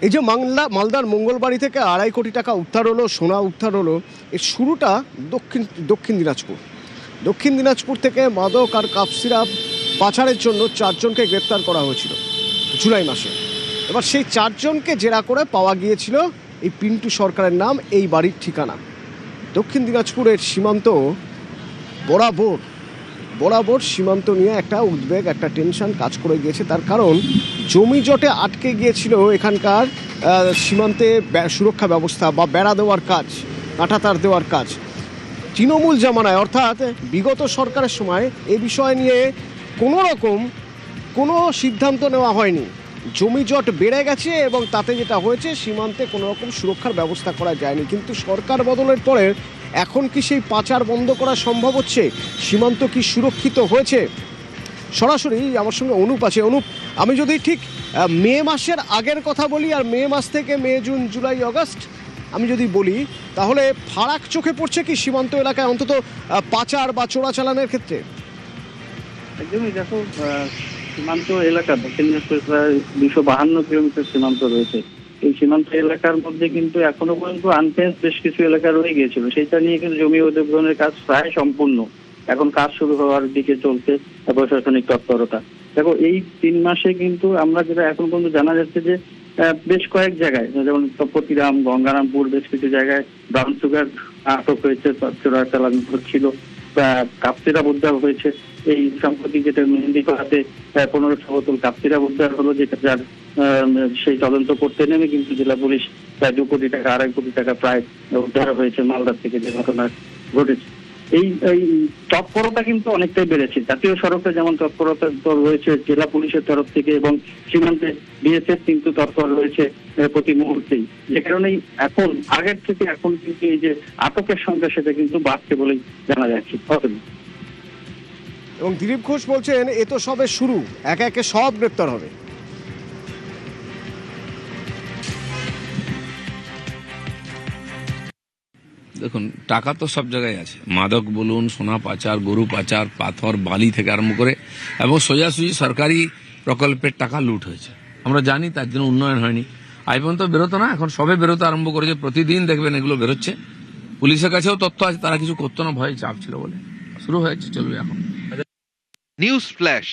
এই যে মালদার মঙ্গলবাড়ি থেকে 2.5 কোটি টাকা উদ্ধার হলো, সোনা উদ্ধার হলো, এর শুরুটা দক্ষিণ দিনাজপুর থেকে মাদক আর কাপ সিরাপ পাচারের জন্য 4 জনকে গ্রেপ্তার করা হয়েছিল জুলাই মাসে। এবার সেই 4 জনকে জেরা করে পাওয়া গিয়েছিল এই পিন্টু সরকারের নাম, এই বাড়ির ঠিকানা। দক্ষিণ দিনাজপুরের সীমান্ত বরাবর সীমান্ত নিয়ে একটা উদ্বেগ, একটা টেনশন কাজ করে গিয়েছে। তার কারণ জমি জটে আটকে গিয়েছিল এখানকার সীমান্তে সুরক্ষা ব্যবস্থা বা বেড়া দেওয়ার কাজ, কাঁটাতার দেওয়ার কাজ। তৃণমূল জামানায় অর্থাৎ বিগত সরকারের সময় এ বিষয় নিয়ে কোনো সিদ্ধান্ত নেওয়া হয়নি। জমি জট বেড়ে গেছে এবং তাতে যেটা হয়েছে, সীমান্তে কোনো রকম সুরক্ষার ব্যবস্থা করা যায়নি। কিন্তু সরকার বদলের পরে এখন কি সেই পাচার বন্ধ করা সম্ভব হচ্ছে? সীমান্ত কি সুরক্ষিত হয়েছে? সরাসরি আমার সঙ্গে অনুপ আছে। অনুপ, আমি যদি ঠিক মে মাসের আগের কথা বলি আর মে মাস থেকে মে, জুন, জুলাই, আগস্ট আমি যদি বলি, তাহলে ফারাক চোখে পড়ছে কি সীমান্ত এলাকায় অন্তত পাচার বা চোরাচালানের ক্ষেত্রে? একদমই। দেখো, সীমান্ত এলাকা দক্ষিণ দিনাজপুর প্রায় 252 কিলোমিটার সীমান্ত রয়েছে। এই সীমান্ত এলাকার মধ্যে কিন্তু এখনো পর্যন্ত আনফেন্স বেশ কিছু এলাকা রয়ে গিয়েছিল। সেটা নিয়ে কিন্তু জমি অধিগ্রহণের কাজ প্রায় সম্পূর্ণ। এখন কাজ শুরু হওয়ার দিকে চলছে প্রশাসনিক তৎপরতা। দেখো, এই 3 মাসে কিন্তু আমরা যেটা এখন পর্যন্ত জানা যাচ্ছে যে বেশ কয়েক জায়গায়, যেমন তপতিরাম, গঙ্গারামপুর, বেশ কিছু জায়গায় ব্রাউন সুগার আটক হয়েছে, চোরাচালান হচ্ছিল, কাপসিরা উদ্ধার হয়েছে। এই সম্প্রতি যেটা মেহেন্দিপাড়াতে 1500 বোতল কাপসিরা উদ্ধার হলো, যেটা যার সেই তদন্ত করতে নেমে কিন্তু জেলা পুলিশ প্রায় 2 কোটি টাকা, 2.5 কোটি টাকা প্রায় উদ্ধার হয়েছে মালদার থেকে, যে ঘটনা ঘটেছে। এই তৎপরতা কিন্তু অনেকটাই বেড়েছে। জাতীয় সড়কে যেমন তৎপরতা রয়েছে জেলা পুলিশের তরফ থেকে, এবং সীমান্তে বিএসএফ কিন্তু তৎপর রয়েছে প্রতি মুহূর্তেই। যে কারণেই এখন আগের থেকে এখন কিন্তু এই যে আটকের সংখ্যা, সেটা কিন্তু বাড়ছে বলেই জানা যাচ্ছে। এবং দিলীপ ঘোষ বলছেন এ তো সবে শুরু, একে একে সব গ্রেপ্তার হবে। দেখুন, টাকা তো সব জায়গায় আছে, মাদক বলুন, সোনা পাচার, গরু পাচার, পাথর বালি থেকে আরম্ভ করে, এবং সোজাসুজি সরকারি প্রকল্পের টাকা লুট হয়েছে। আমরা জানি, তার জন্য উন্নয়ন হয়নি। আই পর্যন্ত বেরোতো না, এখন সবে বেরোতে আরম্ভ করেছে। প্রতিদিন দেখবেন এগুলো বেরোচ্ছে। পুলিশের কাছেও তথ্য আছে, তারা কিছু করতো না, ভয়ে চাপ ছিল বলে। শুরু হয়েছে, চলবে এখন। News flash.